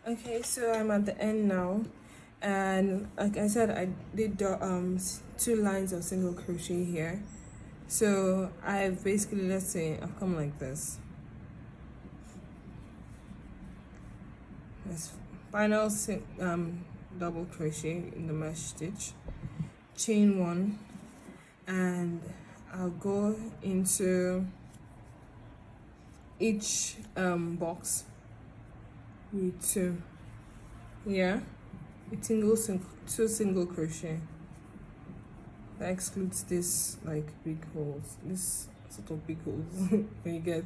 Okay, so I'm at the end now, and like I said, I did the 2 lines of single crochet here. So I've basically, let's say I've come like this. This final double crochet in the mesh stitch, chain 1, and I'll go into each box with 2, yeah, with 2 single crochet. That excludes this like big holes, this sort of big holes when you get.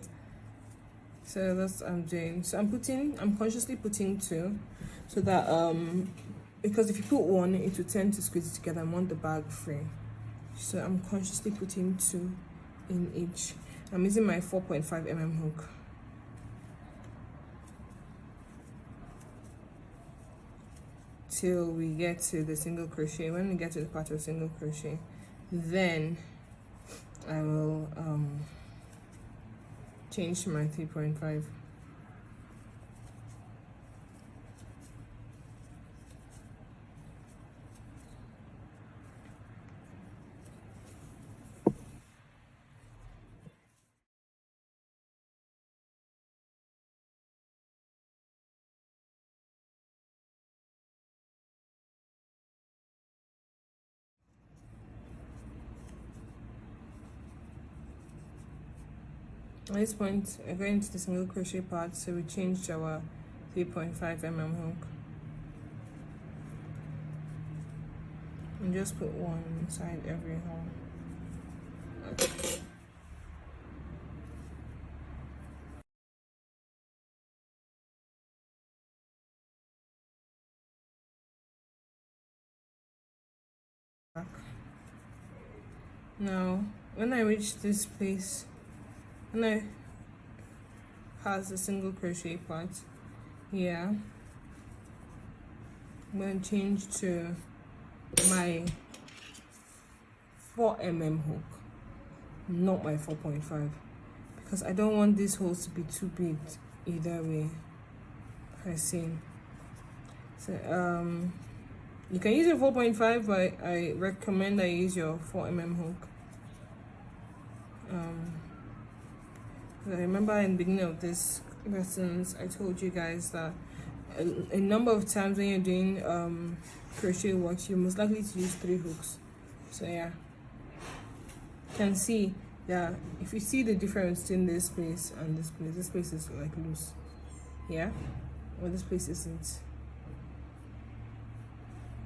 So that's what I'm doing. So I'm consciously putting 2, so that because if you put 1 it will tend to squeeze it together and want the bag free. So I'm consciously putting 2 in each. I'm using my 4.5 mm hook. Till we get to the single crochet. When we get to the part of single crochet, then I will change to my 3.5. At this point, we're going to the single crochet part, so we changed our 3.5 mm hook. And just put 1 inside every hole. Okay. Now, when I reach this place, when I pass the single crochet part, yeah, I'm going to change to my 4 mm hook, not my 4.5, because I don't want these holes to be too big either way. I see. So you can use your 4.5, but I recommend I use your 4 mm hook. I remember in the beginning of this lessons, I told you guys that a number of times when you're doing crochet work, you're most likely to use 3 hooks. So yeah, you can see that if you see the difference between this place and this place is like loose, yeah, or this place isn't.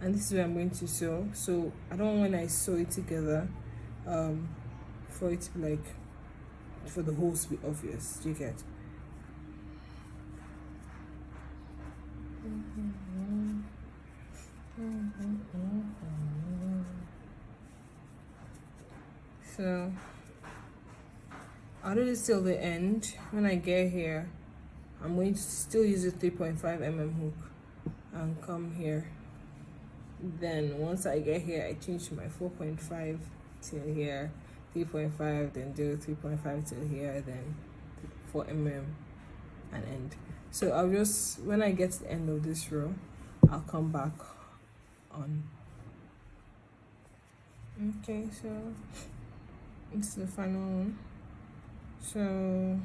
And this is where I'm going to sew. So I don't want when I sew it together for it to be like, for the holes to be obvious. Do you get? So I'll do this till the end. When I get here, I'm going to still use a 3.5 mm hook and come here. Then once I get here, I change to my 4.5 till here, 3.5, then do 3.5 till here, then 4 mm and end. So I'll just, when I get to the end of this row, I'll come back on. Okay, so it's the final one. So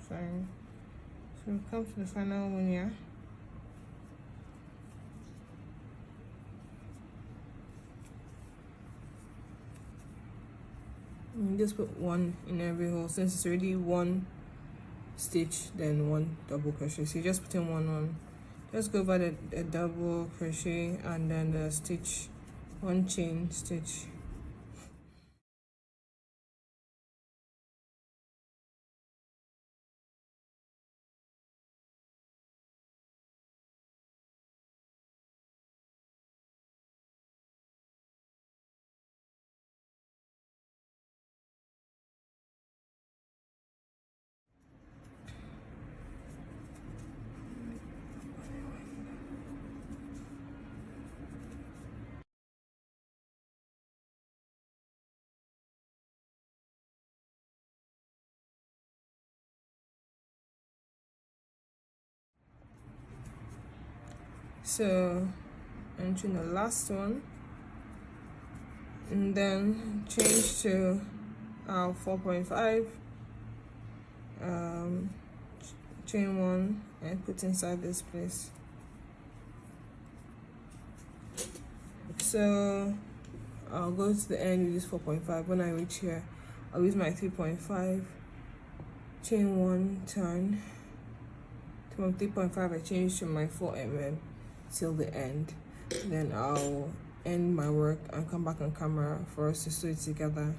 sorry. So come to the final one, yeah. And just put 1 in every hole. Since it's already 1 stitch, then 1 double crochet. So you just put in 1. Just go over the double crochet and then the stitch, 1 chain stitch. So entering the last one, and then change to 4.5, chain 1 and put inside this place. So I'll go to the end, use 4.5. When I reach here, I'll use my 3.5, chain 1, turn. From 3.5 I change to my 4 till the end. Then I'll end my work and come back on camera for us to sew it together.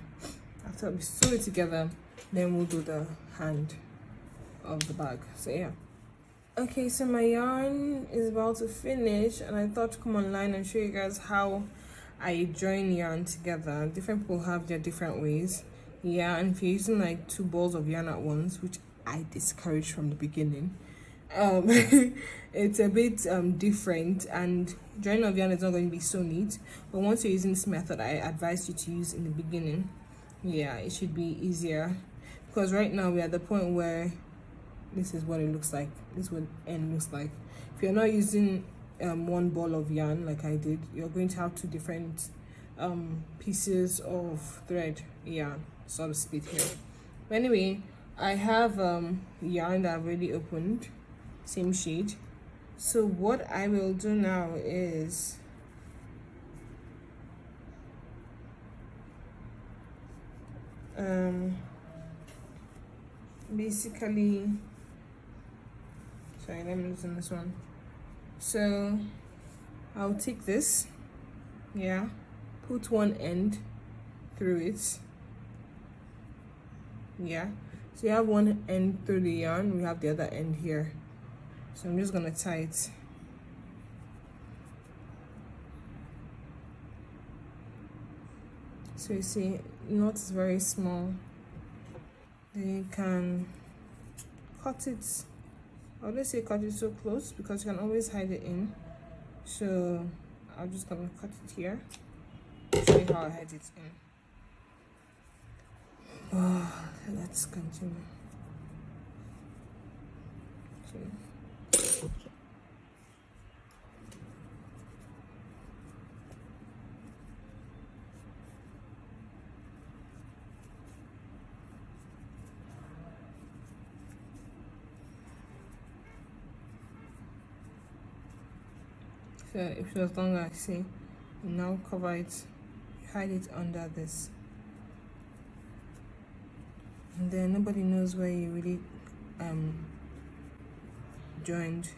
After we sew it together, then we'll do the hand of the bag. So yeah. Okay, so my yarn is about to finish, and I thought to come online and show you guys how I join yarn together. Different people have their different ways. Yeah, and if you're using like 2 balls of yarn at once, which I discouraged from the beginning, it's a bit different, and joining of yarn is not going to be so neat. But once you're using this method, I advise you to use in the beginning. Yeah, it should be easier, because right now we're at the point where this is what it looks like. This is what end looks like. If you're not using 1 ball of yarn like I did, you're going to have 2 different pieces of thread yarn, sort of split here. But anyway, I have yarn that I've already opened, same shade. So what I will do now is basically, sorry, let me loosen this one. So I'll take this, yeah, put one end through it, yeah. So you have one end through the yarn, we have the other end here. So I'm just gonna tie it. So you see, knot is very small. Then you can cut it. I wouldn't say cut it so close, because you can always hide it in. So I'm just gonna cut it here. Show you how I hide it in. Oh, let's continue. So if it was longer, see, you now cover it, hide it under this, and then nobody knows where you really joined.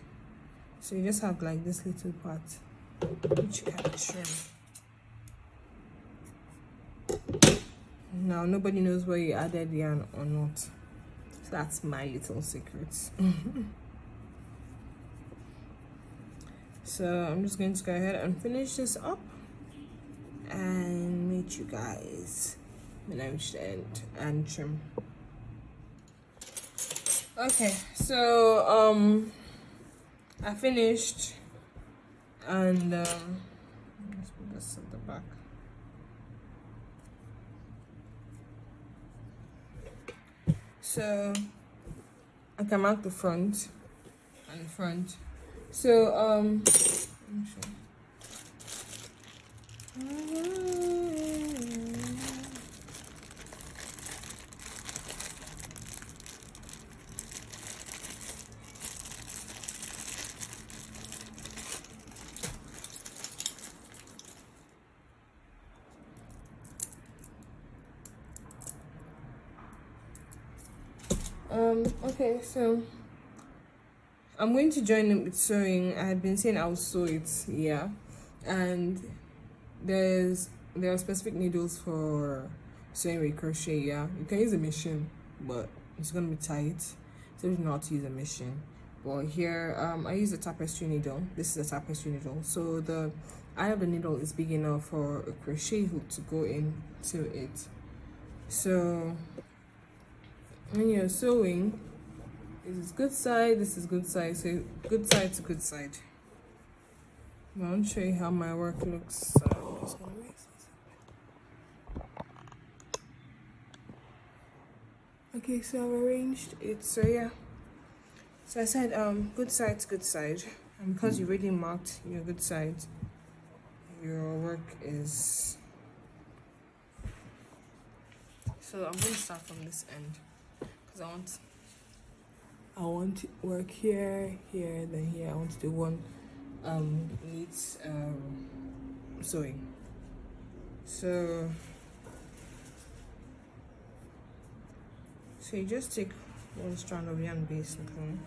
So you just have like this little part which you can trim. Now nobody knows where you added yarn or not. So that's my little secret. So I'm just going to go ahead and finish this up and meet you guys when I reach the end and trim. Okay, so I finished, and let's put this at the back. So I can mark the front and the front. So let me show. Okay, so I'm going to join it with sewing. I had been saying I'll sew it, yeah, and there are specific needles for sewing with crochet. Yeah, you can use a machine, but it's gonna be tight, so you know how to use a machine. But here I use a tapestry needle. This is a tapestry needle, so the eye of the needle is big enough for a crochet hook to go into it. So when you're sewing, this is good side, this is good side, so good side to good side. I want to show you how my work looks. So I'm just gonna raise this. Okay, so I've arranged it. So yeah, so I said good side to good side, And because you already marked your good side, your work is... So I'm going to start from this end because I want work here, here, then here. I want to do one neat sewing. So you just take one strand of yarn basically.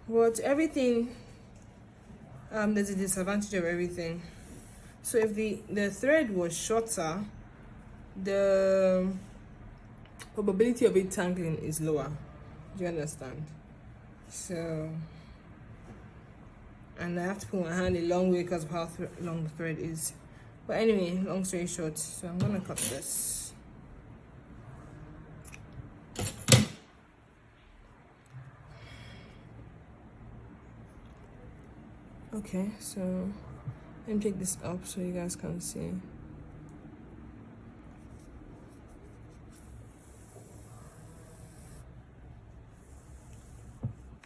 But everything, there's a disadvantage of everything. So if the thread was shorter, the probability of it tangling is lower. Do you understand? So, and I have to put my hand a long way because of how long the thread is. But anyway, long story short, so I'm gonna cut this. Okay, so let me take this up so you guys can see.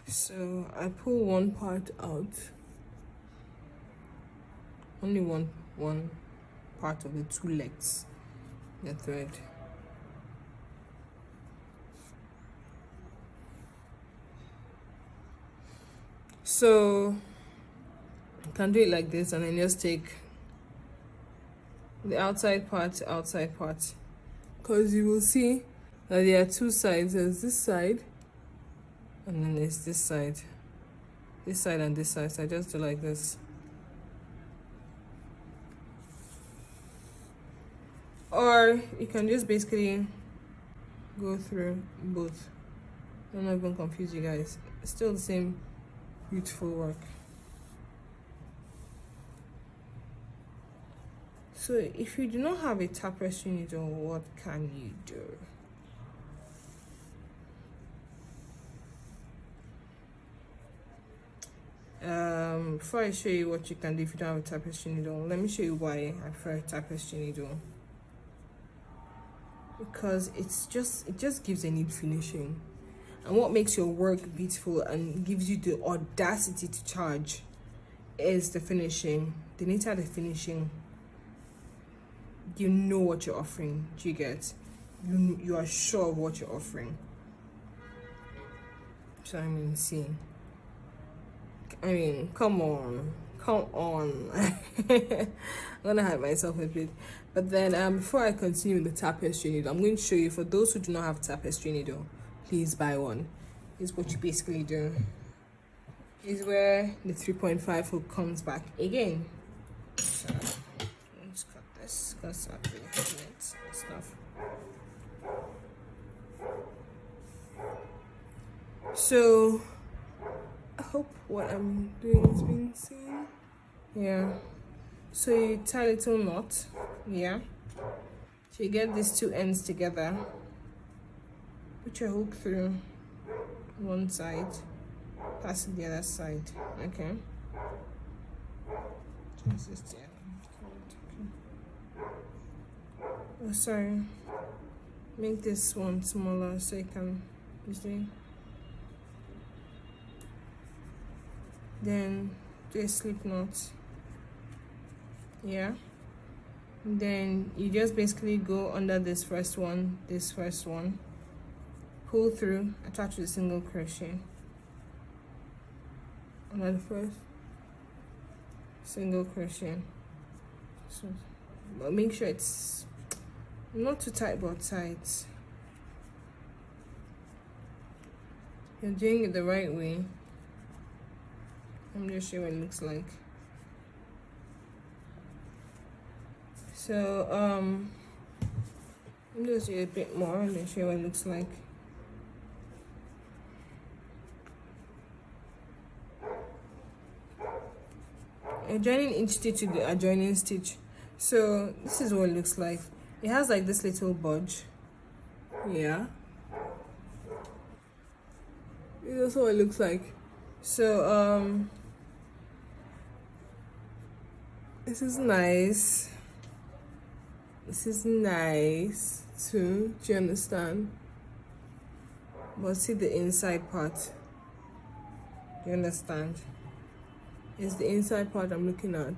So I pull one part out, only one part of the two legs, the thread. So you can do it like this and then just take the outside part, because you will see that there are two sides. There's this side and then there's this side and this side. So I just do like this. Or you can just basically go through both. I'm not even confuse you guys. It's still the same beautiful work. So if you do not have a tapestry needle, what can you do? Before I show you what you can do if you don't have a tapestry needle, let me show you why I prefer a tapestry needle. Because it just gives a neat finishing, and what makes your work beautiful and gives you the audacity to charge is the finishing. The neater the finishing, you know what you're offering. Do you get? You are sure of what you're offering. So come on. I'm gonna hide myself a bit. But then before I continue with the tapestry needle, I'm going to show you, for those who do not have a tapestry needle, please buy one. Here's what you basically do. Is where the 3.5 hook comes back again. So let's cut this because I've been cutting it and stuff. So I hope what I'm doing is being seen. Yeah. So you tie a little knot. Yeah. So you get these two ends together. Put your hook through one side, pass it the other side. Okay. Oh, sorry. Make this one smaller so you can see. Then do a slip knot. Yeah. Then you just basically go under this first one, pull through, attach with a single crochet under the first, single crochet. So, but make sure it's not too tight but tight. You're doing it the right way. I'm just showing what it looks like. So I'm just do a bit more and then show you what it looks like. Adjoining each stitch to the adjoining stitch. So this is what it looks like. It has like this little budge. Yeah. That's what it looks like. So This is nice. This is nice too. Do you understand? But see the inside part. Do you understand? It's the inside part I'm looking at.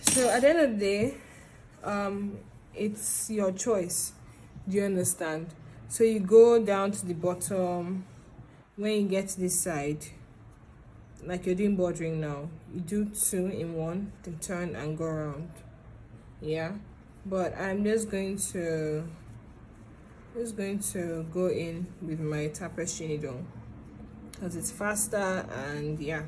So at the end of the day, it's your choice. Do you understand? So you go down to the bottom. When you get to this side, like you're doing bordering now, you do 2 in 1, then turn and go around. Yeah, but I'm just going to go in with my tapestry needle because it's faster. And yeah,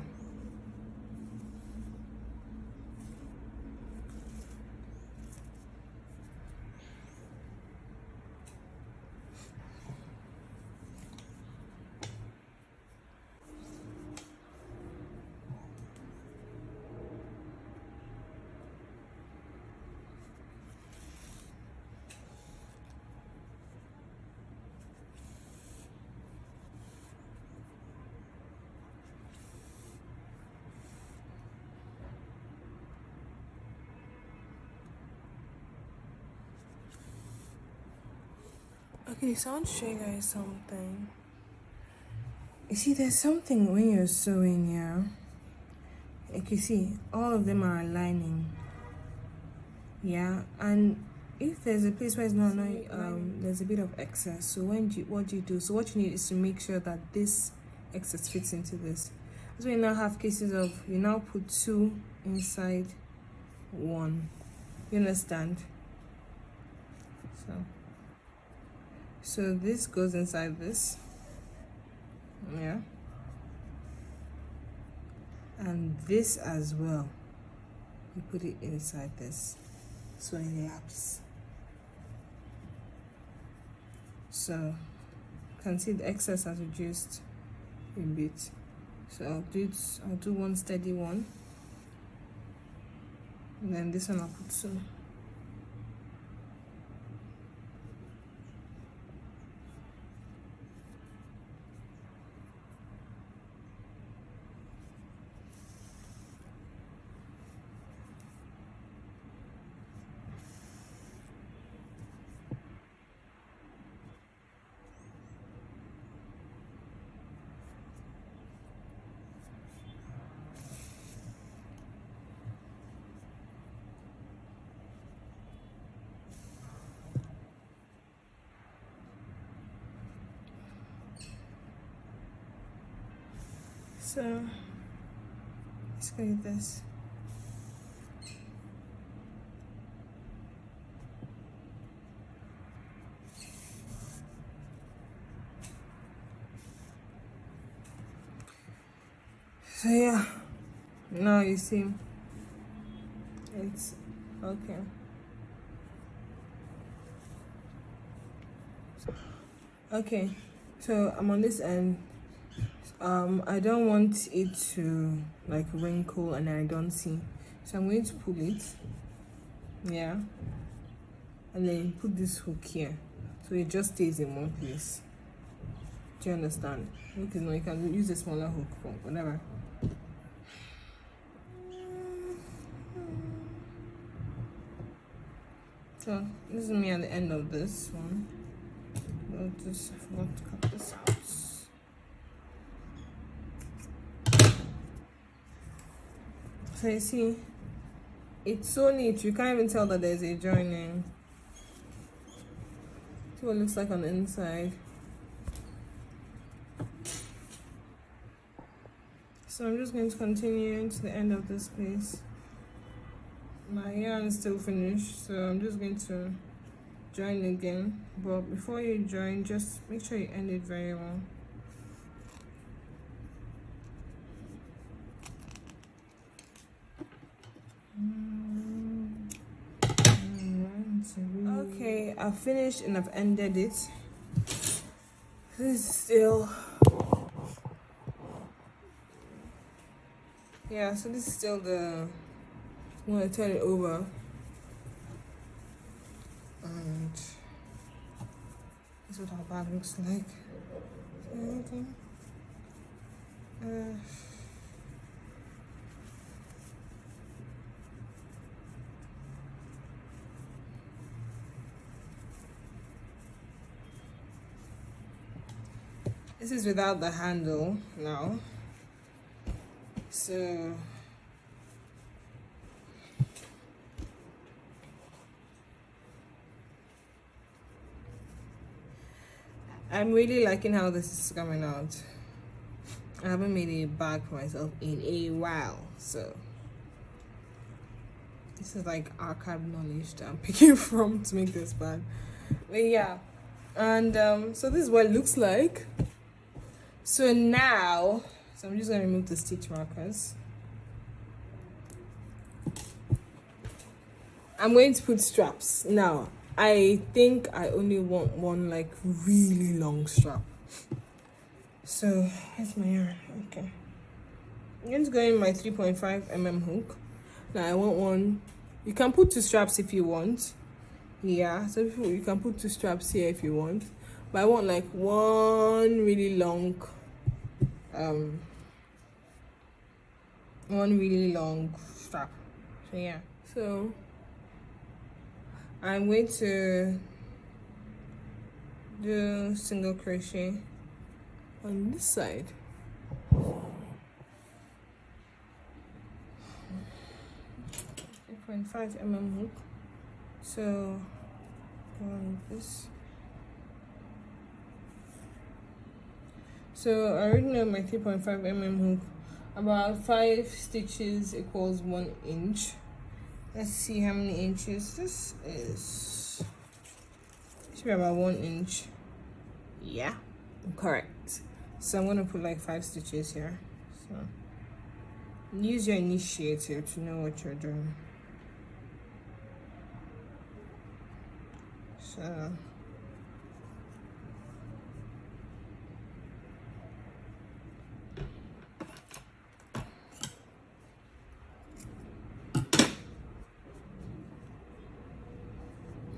okay, so I want to show you guys something. You see, there's something when you're sewing, yeah, like you see all of them are aligning, yeah, and if there's a place where it's not there's a bit of excess. So what do you do? So what you need is to make sure that this excess fits into this. So you now have cases of, you now put 2 inside 1. You understand? So this goes inside this, yeah, and this as well, you put it inside this, so it laps. So you can see the excess has reduced a bit. So I'll do 1 steady one, and then this one I'll put 2. So let's go with this. So yeah, now you see it's okay. Okay, so I'm on this end. I don't want it to like wrinkle and I don't see, so I'm going to pull it, yeah, and then put this hook here so it just stays in one place. Do you understand? Okay, no, you can use a smaller hook for whatever. So this is me at the end of this one. I'll just forgot to cut this out. So you see, it's so neat, you can't even tell that there's a joining. See what it looks like on the inside. So I'm just going to continue to the end of this piece. My yarn is still finished, so I'm just going to join again. But before you join, just make sure you end it very well. Okay, I've finished and I've ended it. This is still, yeah, so this is still the, I'm going to turn it over, and this is what our bag looks like. Anything? This is without the handle now. So I'm really liking how this is coming out. I haven't made a bag for myself in a while, so this is like archive knowledge that I'm picking from to make this bag. But yeah, and so this is what it looks like. So now, I'm just gonna remove the stitch markers. I'm going to put straps now. I think I only want one like really long strap. So here's my yarn. Okay, I'm going to go in my 3.5mm hook. Now I want one. You can put 2 straps if you want. Yeah, so you can put 2 straps here if you want. But I want like one really long strap. So yeah. So I'm going to do single crochet on this side. 3.5mm hook. So go on this. So I already know my 3.5mm hook. About 5 stitches equals 1 inch. Let's see how many inches this is. It should be about 1 inch. Yeah, correct. So I'm gonna put like 5 stitches here. So use your initiator to know what you're doing. So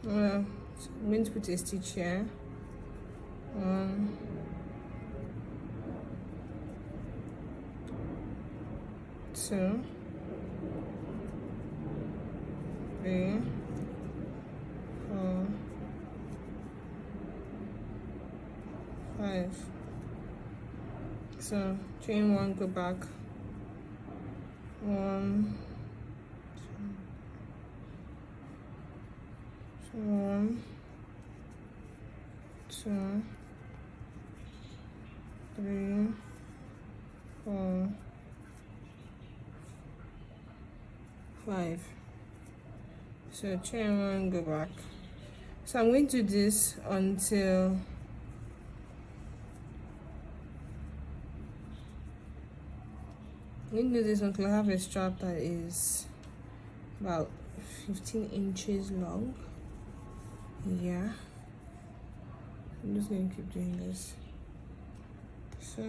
I'm going to put a stitch here. 1, 2, 3, 4, 5. So chain 1, go back. 1, 1, 2, 3, 4, 5. So chain 1, go back. So I'm going to do this until I have a strap that is about 15 inches long. Yeah, I'm just going to keep doing this. So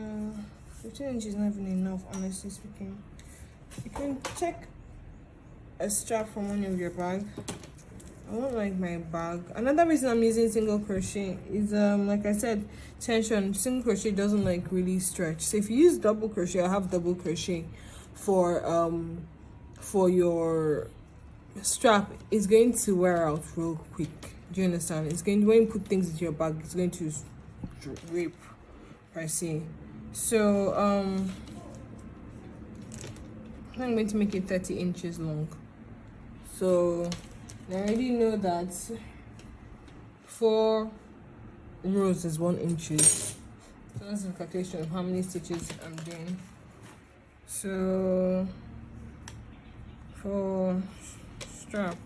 15 inches is not even enough, honestly speaking. You can check a strap from one of your bag. I won't like my bag. Another reason I'm using single crochet is like I said, tension. Single crochet doesn't like really stretch. So if you use double crochet or have double crochet for your strap, it's going to wear out real quick. Do you understand? It's going to, when you put things into your bag, it's going to rip, I see. So I'm going to make it 30 inches long. So I already know that 4 rows is 1 inch. So that's the calculation of how many stitches I'm doing. So for strap,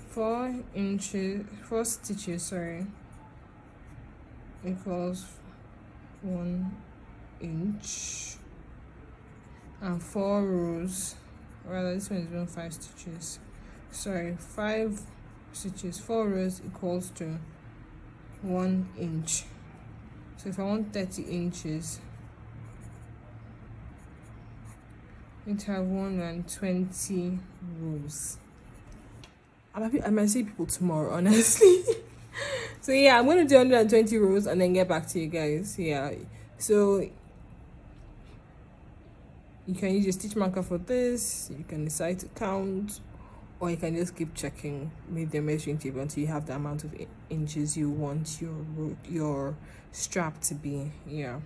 for 4 stitches, sorry, equals 1 inch, and 4 rows, rather this one is even 5 stitches, sorry, 5 stitches, 4 rows equals to 1 inch. So if I want 30 inches, I need to have 120 rows. I might see people tomorrow, honestly. So yeah, I'm going to do 120 rows and then get back to you guys. Yeah, so You can use your stitch marker for this. You can decide to count, or you can just keep checking with the measuring tape until you have the amount of inches you want your strap to be. Yeah,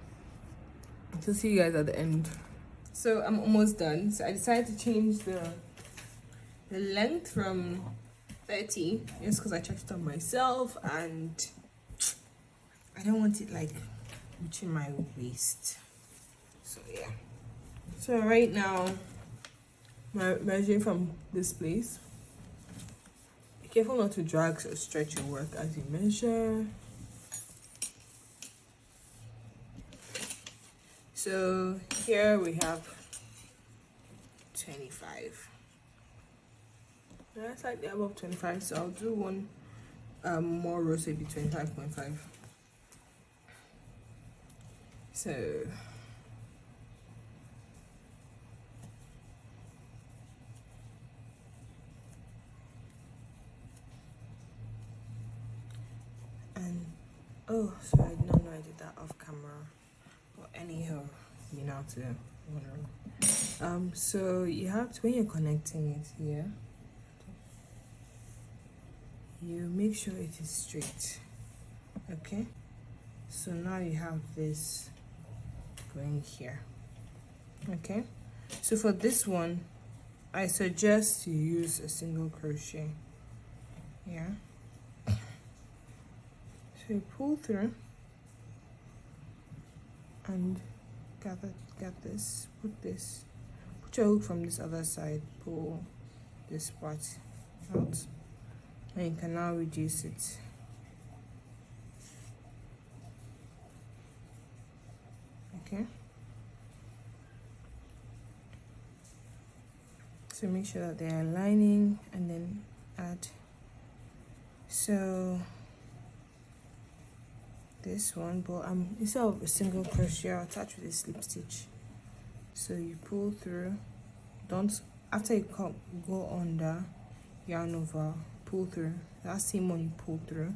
so see you guys at the end. So I'm almost done. So I decided to change the length from 30 just because I checked it on myself, and I don't want it like reaching my waist. So yeah, so right now measuring from this place. Be careful not to drag or stretch your work as you measure. So here we have 25. That's slightly above 25, so I'll do one more row, so it'll be 25.5. So and oh, sorry, I did not know I did that off camera. But anyhow, you know how to whatever. So you have to, when you're connecting it here, you make sure it is straight. Okay, so now you have this going here. Okay, so for this one I suggest you use a single crochet. Yeah, so you pull through and get this, put your hook from this other side, pull this part out, and you can now reduce it. Okay, so make sure that they are aligning, and then add. So this one, but instead of a single crochet, I'll attach with a slip stitch. So you pull through, don't, after you go under, yarn over, pull through. That same one you pull through,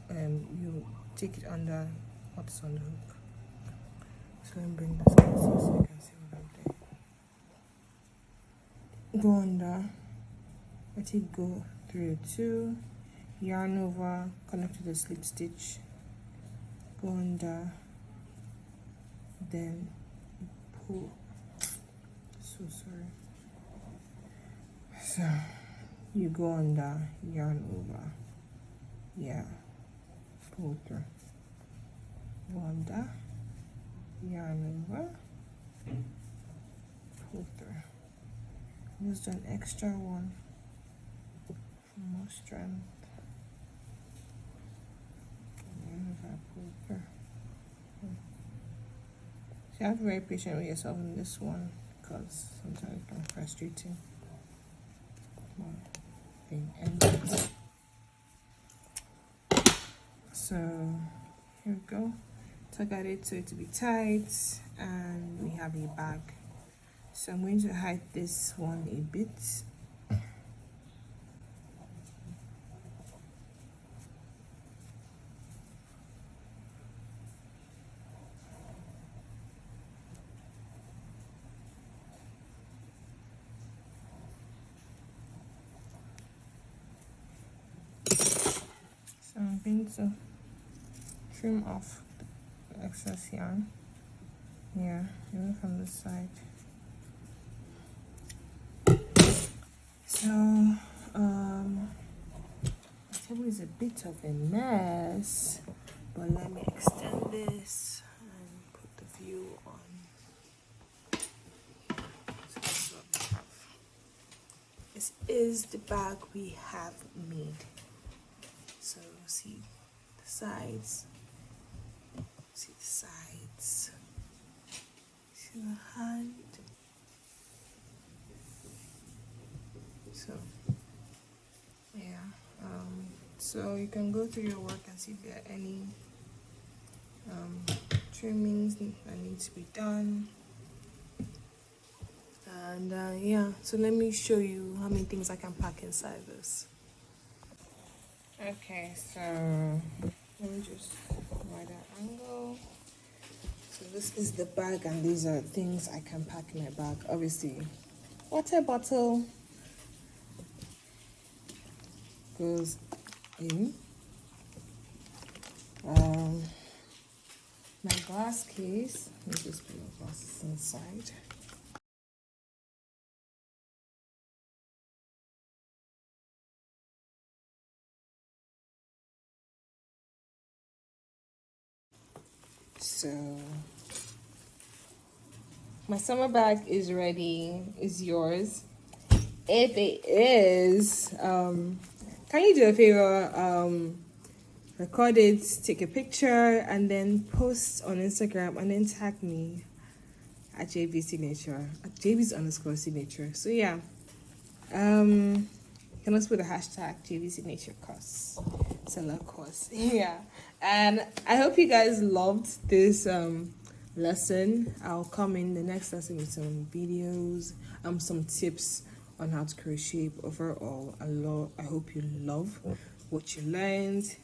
you take it under what's on the hook. So let me bring this closer so you can see what I'm doing. Go under, let it go through 2, yarn over, connect to the slip stitch, go under, then pull. So sorry. So you go under, yarn over, yeah, pull through, go under, yarn over, pull through. Just do an extra one for more strength. So you have to be very patient with yourself in this one, because sometimes it can be frustrating. So here we go. Tug at it so it to be tight, and we have a bag. So I'm going to hide this one a bit. So I'm going to trim off the excess yarn. Yeah, even from this side. So the table is a bit of a mess, but let me extend this and put the view on. So this is what we have. This is the bag we have made. So see the sides, see the hand. So yeah, so you can go through your work and see if there are any trimmings that need to be done. And yeah, so let me show you how many things I can pack inside this. Okay, so let me just wider angle. So So this is the bag, and these are things I can pack in my bag. Obviously, water bottle goes in. My glass case. Let me just put my glasses inside. So my summer bag is ready. Is yours? If it is, can you do a favor? Record it, take a picture, and then post on Instagram, and then tag me at JB Signature, at JB's underscore signature. So yeah, you can also put the hashtag JB Signature course, seller course. Yeah, and I hope you guys loved this lesson. I'll come in the next lesson with some videos, some tips on how to crochet. Overall, I hope you love what you learned.